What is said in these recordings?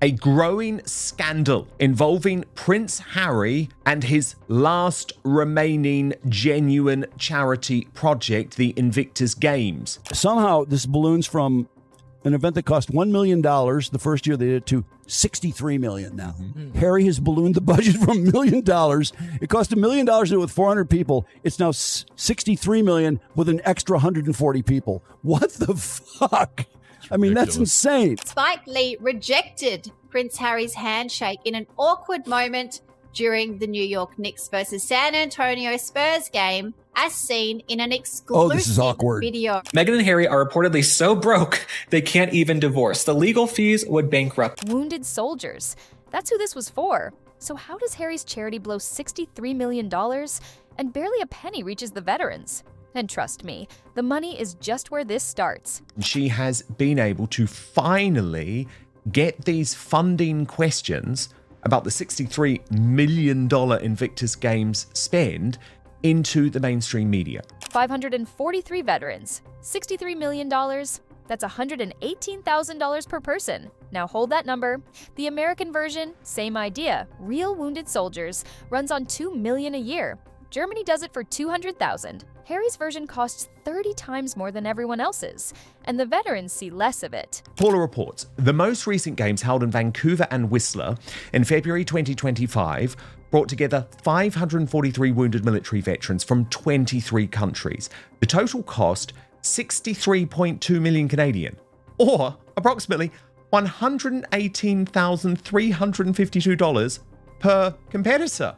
A growing scandal involving Prince Harry and his last remaining genuine charity project, the Invictus Games. Somehow this balloons from an event that cost $1 million the first year they did it to $63 million now. Mm-hmm. Harry has ballooned the budget from $1 million. It cost $1 million to do it with 400 people. It's now $63 million with an extra 140 people. What the fuck? I mean, that's insane. Spike Lee rejected Prince Harry's handshake in an awkward moment during the New York Knicks versus San Antonio Spurs game, as seen in an exclusive video. Meghan and Harry are reportedly so broke, they can't even divorce. The legal fees would bankrupt. Wounded soldiers. That's who this was for. So how does Harry's charity blow $63 million and barely a penny reaches the veterans? And trust me, the money is just where this starts. She has been able to finally get these funding questions about the $63 million Invictus Games spend into the mainstream media. 543 veterans, $63 million. That's $118,000 per person. Now hold that number. The American version, same idea. Real wounded soldiers, runs on $2 million a year. Germany does it for $200,000. Harry's version costs 30 times more than everyone else's, and the veterans see less of it. Paula reports, the most recent games held in Vancouver and Whistler in February 2025 brought together 543 wounded military veterans from 23 countries. The total cost 63.2 million Canadian, or approximately $118,352 per competitor.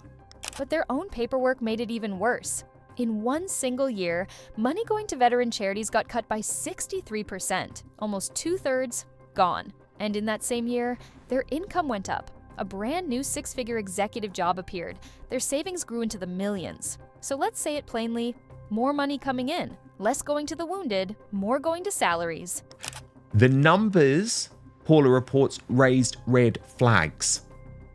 But their own paperwork made it even worse. In one single year, money going to veteran charities got cut by 63%, almost 2/3 gone. And in that same year, their income went up. A brand new six-figure executive job appeared. Their savings grew into the millions. So let's say it plainly, more money coming in, less going to the wounded, more going to salaries. The numbers, Paula reports, raised red flags.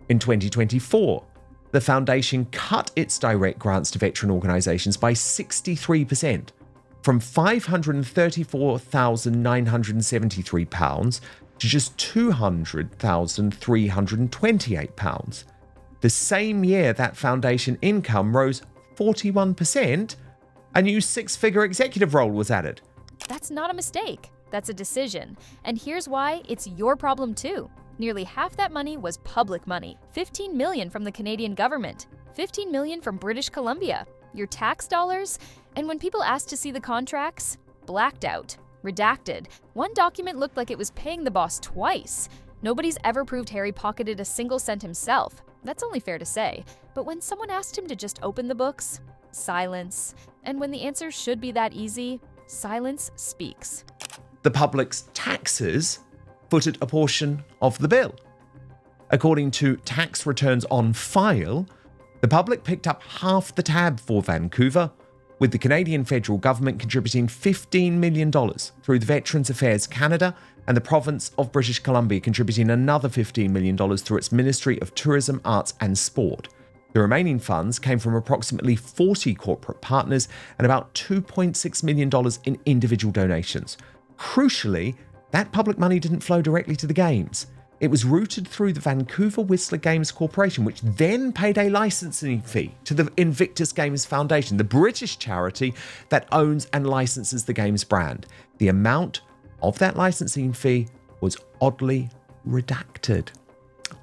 In 2024, the foundation cut its direct grants to veteran organisations by 63%, from £534,973 to just £200,328. The same year that foundation income rose 41%, a new six-figure executive role was added. That's not a mistake. That's a decision. And here's why it's your problem too. Nearly half that money was public money. $15 million from the Canadian government, $15 million from British Columbia, your tax dollars. And when people asked to see the contracts, blacked out, redacted. One document looked like it was paying the boss twice. Nobody's ever proved Harry pocketed a single cent himself. That's only fair to say. But when someone asked him to just open the books, silence. And when the answer should be that easy, silence speaks. The public's taxes footed a portion of the bill. According to tax returns on file, the public picked up half the tab for Vancouver, with the Canadian federal government contributing $15 million through the Veterans Affairs Canada and the province of British Columbia contributing another $15 million through its Ministry of Tourism, Arts and Sport. The remaining funds came from approximately 40 corporate partners and about $2.6 million in individual donations. Crucially, that public money didn't flow directly to the games. It was routed through the Vancouver Whistler Games Corporation, which then paid a licensing fee to the Invictus Games Foundation, the British charity that owns and licenses the Games brand. The amount of that licensing fee was oddly redacted.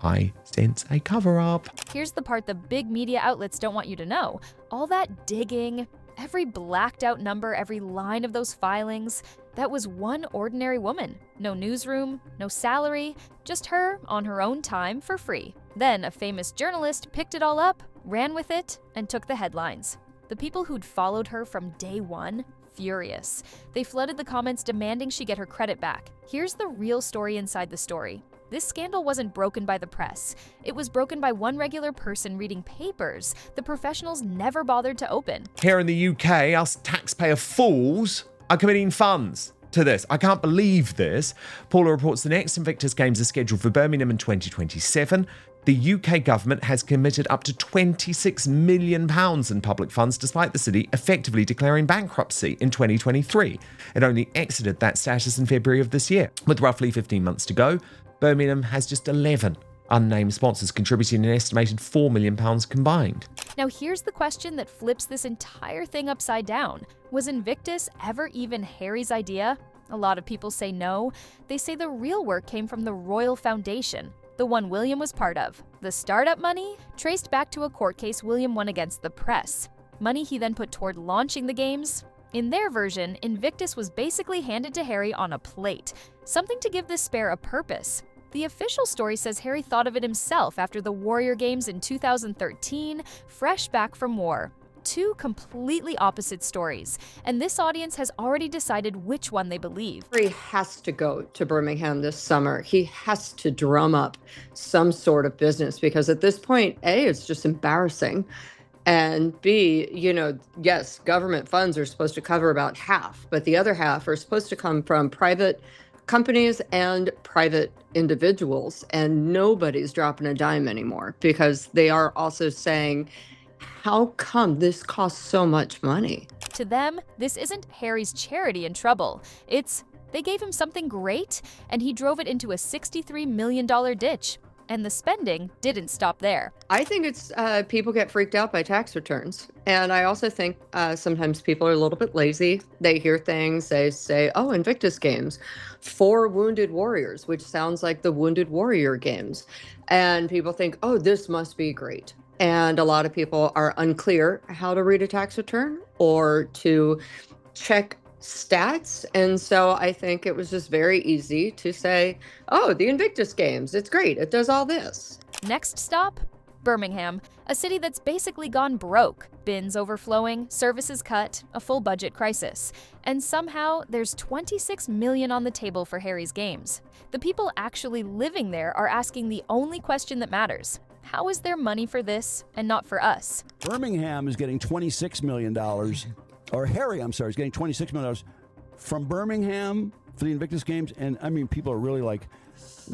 I sense a cover-up. Here's the part the big media outlets don't want you to know. All that digging, every blacked out number, every line of those filings, that was one ordinary woman. No newsroom, no salary, just her on her own time for free. Then a famous journalist picked it all up, ran with it, and took the headlines. The people who'd followed her from day one, furious. They flooded the comments demanding she get her credit back. Here's the real story inside the story. This scandal wasn't broken by the press. It was broken by one regular person reading papers the professionals never bothered to open. Here in the UK, us taxpayer fools are committing funds to this. I can't believe this. Paula reports the next Invictus Games are scheduled for Birmingham in 2027. The UK government has committed up to £26 million in public funds, despite the city effectively declaring bankruptcy in 2023. It only exited that status in February of this year. With roughly 15 months to go, Birmingham has just 11 unnamed sponsors contributing an estimated £4 million combined. Now here's the question that flips this entire thing upside down. Was Invictus ever even Harry's idea? A lot of people say no. They say the real work came from the Royal Foundation, the one William was part of. The startup money traced back to a court case William won against the press. Money he then put toward launching the games. In their version, Invictus was basically handed to Harry on a plate, something to give the spare a purpose. The official story says Harry thought of it himself after the Warrior Games in 2013, fresh back from war. Two completely opposite stories, and this audience has already decided which one they believe. Harry has to go to Birmingham this summer. He has to drum up some sort of business because at this point, A, it's just embarrassing. And B, yes, government funds are supposed to cover about half, but the other half are supposed to come from private companies and private individuals. And nobody's dropping a dime anymore because they are also saying, how come this costs so much money? To them, this isn't Harry's charity in trouble. It's they gave him something great, and he drove it into a $63 million ditch. And the spending didn't stop there. I think it's people get freaked out by tax returns. And I also think sometimes people are a little bit lazy. They hear things, they say, oh, Invictus Games, 4 Wounded Warriors, which sounds like the Wounded Warrior Games. And people think, oh, this must be great. And a lot of people are unclear how to read a tax return or to check stats. And so I think it was just very easy to say, oh, the Invictus Games, it's great. It does all this. Next stop, Birmingham, a city that's basically gone broke. Bins overflowing, services cut, a full budget crisis. And somehow there's $26 million on the table for Harry's games. The people actually living there are asking the only question that matters. How is there money for this and not for us? Birmingham is getting $26 million. Or Harry, is getting $26 million from Birmingham for the Invictus Games. And I mean, people are really like,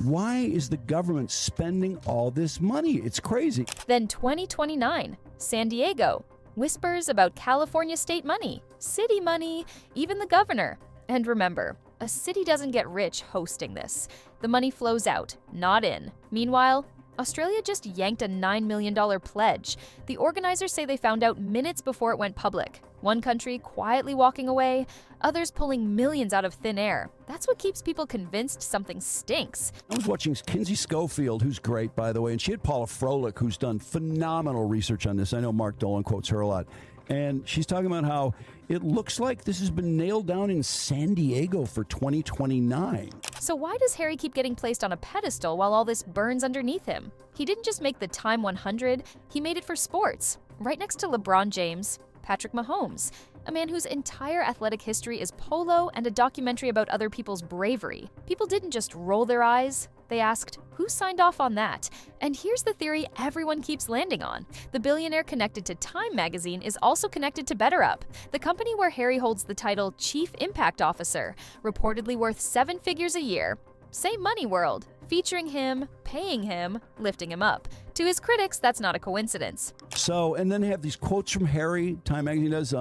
why is the government spending all this money? It's crazy. Then 2029, San Diego. Whispers about California state money, city money, even the governor. And remember, a city doesn't get rich hosting this. The money flows out, not in. Meanwhile, Australia just yanked a $9 million pledge. The organizers say they found out minutes before it went public. One country quietly walking away, others pulling millions out of thin air. That's what keeps people convinced something stinks. I was watching Kinsey Schofield, who's great, by the way, and she had Paula Froelich, who's done phenomenal research on this. I know Mark Dolan quotes her a lot. And she's talking about how it looks like this has been nailed down in San Diego for 2029. So why does Harry keep getting placed on a pedestal while all this burns underneath him? He didn't just make the Time 100, he made it for sports, right next to LeBron James, Patrick Mahomes, a man whose entire athletic history is polo and a documentary about other people's bravery. People didn't just roll their eyes. They asked, who signed off on that? And here's the theory everyone keeps landing on. The billionaire connected to Time magazine is also connected to BetterUp, the company where Harry holds the title Chief Impact Officer, reportedly worth 7 figures a year. Same money world, featuring him, paying him, lifting him up. To his critics, that's not a coincidence. So, and then they have these quotes from Harry. Time magazine does,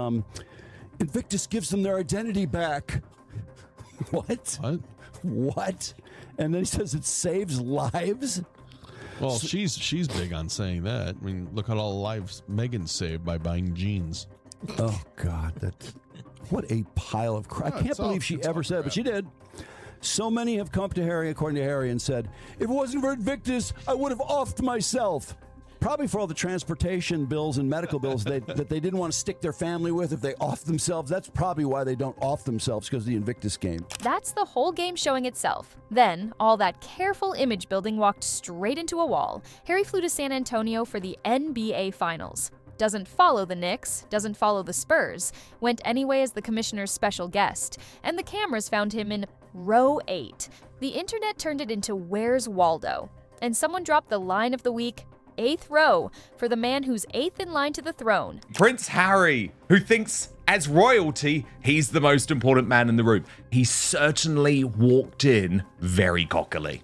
Invictus gives them their identity back. What? What? And then he says it saves lives? Well, she's big on saying that. I mean, look at all the lives Meghan saved by buying jeans. Oh, God. What a pile of crap. I can't believe she ever said it, but she did. So many have come to Harry, according to Harry, and said, if it wasn't for Invictus, I would have offed myself. Probably for all the transportation bills and medical bills that they didn't want to stick their family with if they off themselves. That's probably why they don't off themselves, because of the Invictus game. That's the whole game showing itself. Then, all that careful image building walked straight into a wall. Harry flew to San Antonio for the NBA Finals. Doesn't follow the Knicks, doesn't follow the Spurs, went anyway as the commissioner's special guest. And the cameras found him in row 8. The internet turned it into Where's Waldo? And someone dropped the line of the week, 8th row, for the man who's 8th in line to the throne. Prince Harry, who thinks as royalty, he's the most important man in the room. He certainly walked in very cockily.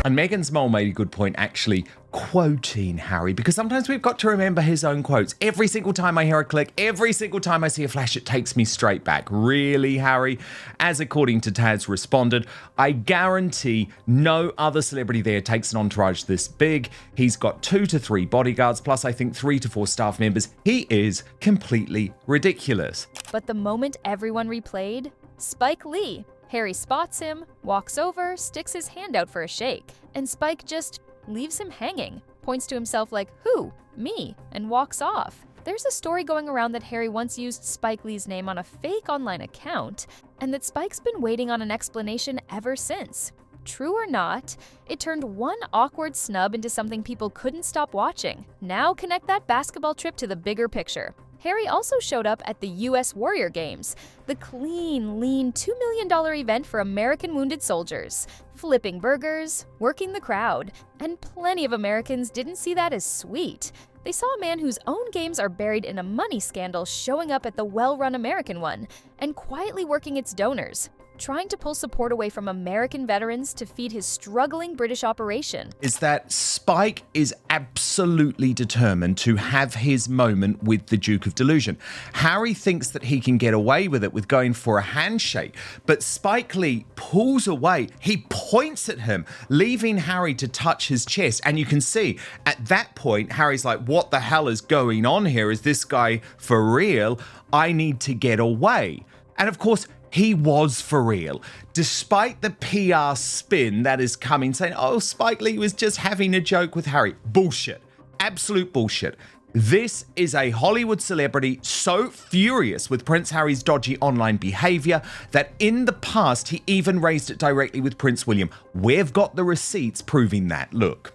And Meghan's mole made a good point actually quoting Harry, because sometimes we've got to remember his own quotes. Every single time I hear a click, every single time I see a flash, it takes me straight back. Really, Harry? As according to Taz responded, I guarantee no other celebrity there takes an entourage this big. He's got 2 to 3 bodyguards, plus I think 3 to 4 staff members. He is completely ridiculous. But the moment everyone replayed, Spike Lee. Harry spots him, walks over, sticks his hand out for a shake, and Spike just leaves him hanging, points to himself like, who? Me, and walks off. There's a story going around that Harry once used Spike Lee's name on a fake online account, and that Spike's been waiting on an explanation ever since. True or not, it turned one awkward snub into something people couldn't stop watching. Now connect that basketball trip to the bigger picture. Harry also showed up at the US Warrior Games, the clean, lean $2 million event for American wounded soldiers, flipping burgers, working the crowd, and plenty of Americans didn't see that as sweet. They saw a man whose own games are buried in a money scandal showing up at the well-run American one, and quietly working its donors, trying to pull support away from American veterans to feed his struggling British operation. Is that Spike is absolutely determined to have his moment with the Duke of Delusion. Harry thinks that he can get away with it with going for a handshake, but Spike Lee pulls away. He points at him, leaving Harry to touch his chest. And you can see at that point, Harry's like, what the hell is going on here? Is this guy for real? I need to get away. And of course, he was for real. Despite the PR spin that is coming, saying, oh, Spike Lee was just having a joke with Harry. Bullshit. Absolute bullshit. This is a Hollywood celebrity so furious with Prince Harry's dodgy online behavior that in the past, he even raised it directly with Prince William. We've got the receipts proving that. Look.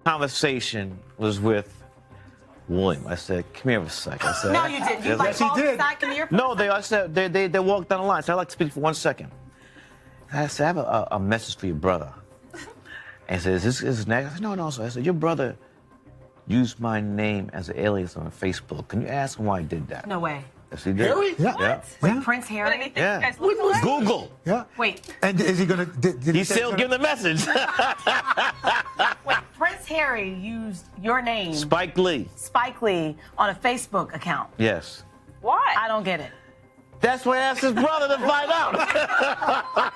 Conversation was with William. I said, come here for a second. I said, no, you didn't. You like called me back, come here for no, I said, they walked down the line. So I'd like to speak for 1 second. I said, I have a message for your brother. And he said, is this next? I said, no. So I said, your brother used my name as an alias on Facebook. Can you ask him why he did that? No way. Yes, he did. Harry? Yeah. What? Yeah. Wait, Prince Harry? Yeah. Google. Yeah. Wait. And is he gonna? Did He's still giving the message. Wait, Prince Harry used your name, Spike Lee. Spike Lee, on a Facebook account. Yes. Why? I don't get it. That's why I asked his brother to find out.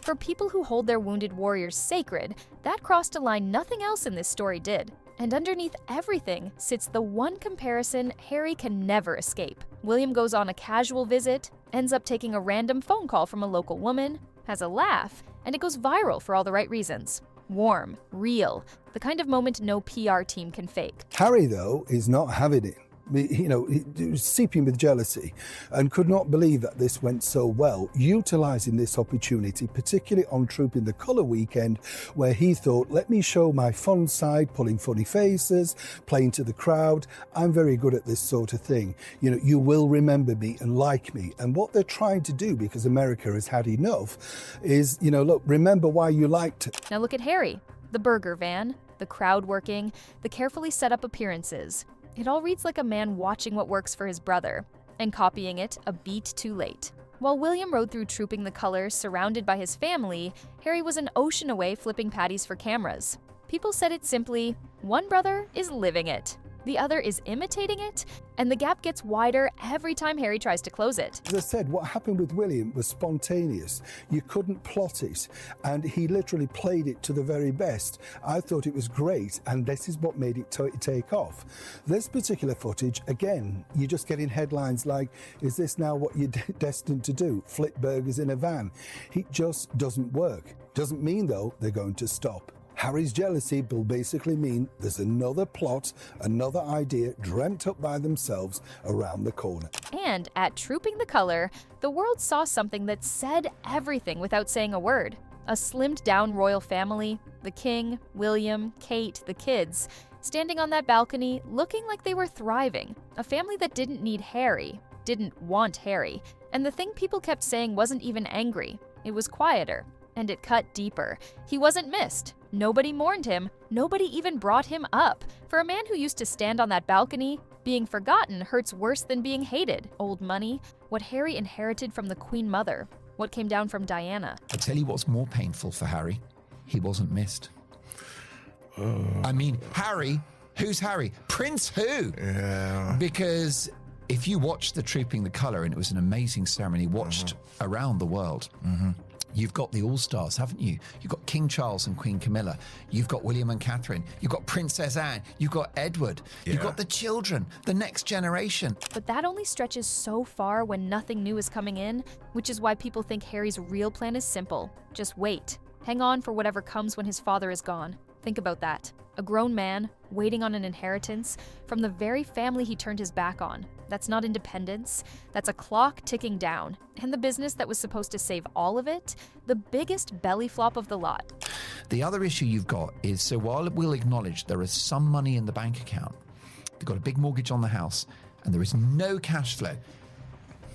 For people who hold their wounded warriors sacred, that crossed a line nothing else in this story did. And underneath everything sits the one comparison Harry can never escape. William goes on a casual visit, ends up taking a random phone call from a local woman, has a laugh, and it goes viral for all the right reasons. Warm, real, the kind of moment no PR team can fake. Harry, though, is not having it. He was seeping with jealousy and could not believe that this went so well, utilising this opportunity, particularly on Trooping the Colour weekend, where he thought, let me show my fun side, pulling funny faces, playing to the crowd. I'm very good at this sort of thing. You will remember me and like me. And what they're trying to do, because America has had enough, is, look, remember why you liked it. Now look at Harry, the burger van, the crowd working, the carefully set up appearances. It all reads like a man watching what works for his brother, and copying it a beat too late. While William rode through Trooping the Colours surrounded by his family, Harry was an ocean away flipping patties for cameras. People said it simply, one brother is living it, the other is imitating it, and the gap gets wider every time Harry tries to close it. As I said, what happened with William was spontaneous. You couldn't plot it, and he literally played it to the very best. I thought it was great, and this is what made it take off. This particular footage, again, you're just getting headlines like, is this now what you're destined to do? Flip burgers in a van. It just doesn't work. Doesn't mean, though, they're going to stop. Harry's jealousy will basically mean there's another plot, another idea dreamt up by themselves around the corner. And at Trooping the Colour, the world saw something that said everything without saying a word. A slimmed down royal family, the king, William, Kate, the kids, standing on that balcony looking like they were thriving. A family that didn't need Harry, didn't want Harry, and the thing people kept saying wasn't even angry. It was quieter, and it cut deeper. He wasn't missed. Nobody mourned him. Nobody even brought him up. For a man who used to stand on that balcony, being forgotten hurts worse than being hated. Old money, what Harry inherited from the Queen Mother, what came down from Diana. I tell you what's more painful for Harry. He wasn't missed. I mean, Harry, who's Harry? Prince who? Yeah. Because if you watched the Trooping the Colour, and it was an amazing ceremony watched around the world, you've got the All-Stars, haven't you? You've got King Charles and Queen Camilla. You've got William and Catherine. You've got Princess Anne. You've got Edward. You've got the children, the next generation. But that only stretches so far when nothing new is coming in, which is why people think Harry's real plan is simple. Just wait. Hang on for whatever comes when his father is gone. Think about that. A grown man, waiting on an inheritance, from the very family he turned his back on. That's not independence. That's a clock ticking down. And the business that was supposed to save all of it, the biggest belly flop of the lot. The other issue you've got is, so while we'll acknowledge there is some money in the bank account, they've got a big mortgage on the house, and there is no cash flow.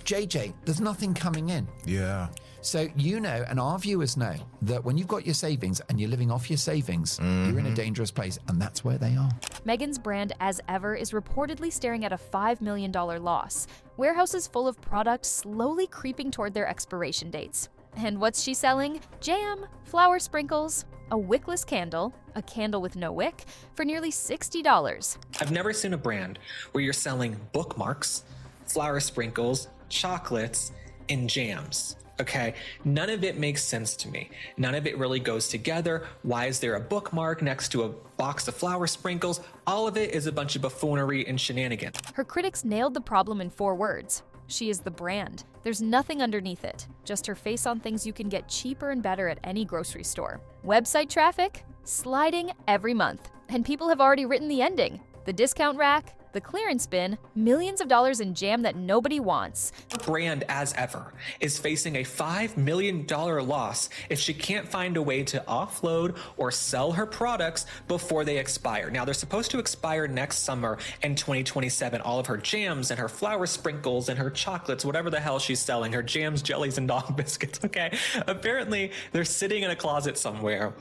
JJ, there's nothing coming in. Yeah. So you know, and our viewers know, that when you've got your savings and you're living off your savings, you're in a dangerous place, and that's where they are. Meghan's brand, as ever, is reportedly staring at a $5 million loss. Warehouses full of product slowly creeping toward their expiration dates. And what's she selling? Jam, flour sprinkles, a wickless candle, a candle with no wick, for nearly $60. I've never seen a brand where you're selling bookmarks, flour sprinkles, chocolates, and jams. Okay, none of it makes sense to me. None of it really goes together. Why is there a bookmark next to a box of flour sprinkles? All of it is a bunch of buffoonery and shenanigans. Her critics nailed the problem in 4 words. She is the brand. There's nothing underneath it, just her face on things you can get cheaper and better at any grocery store. Website traffic? Sliding every month. And people have already written the ending. The discount rack, the clearance bin, millions of dollars in jam that nobody wants. Her brand, as ever, is facing a $5 million loss if she can't find a way to offload or sell her products before they expire. Now, they're supposed to expire next summer in 2027. All of her jams and her flour sprinkles and her chocolates, whatever the hell she's selling, her jams, jellies, and dog biscuits, okay? Apparently, they're sitting in a closet somewhere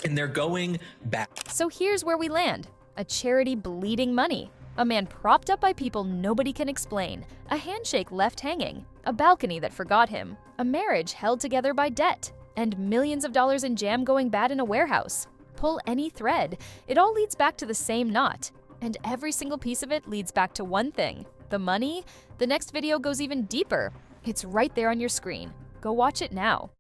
and they're going back. So here's where we land. A charity bleeding money. A man propped up by people nobody can explain. A handshake left hanging. A balcony that forgot him. A marriage held together by debt. And millions of dollars in jam going bad in a warehouse. Pull any thread. It all leads back to the same knot. And every single piece of it leads back to one thing. The money? The next video goes even deeper. It's right there on your screen. Go watch it now.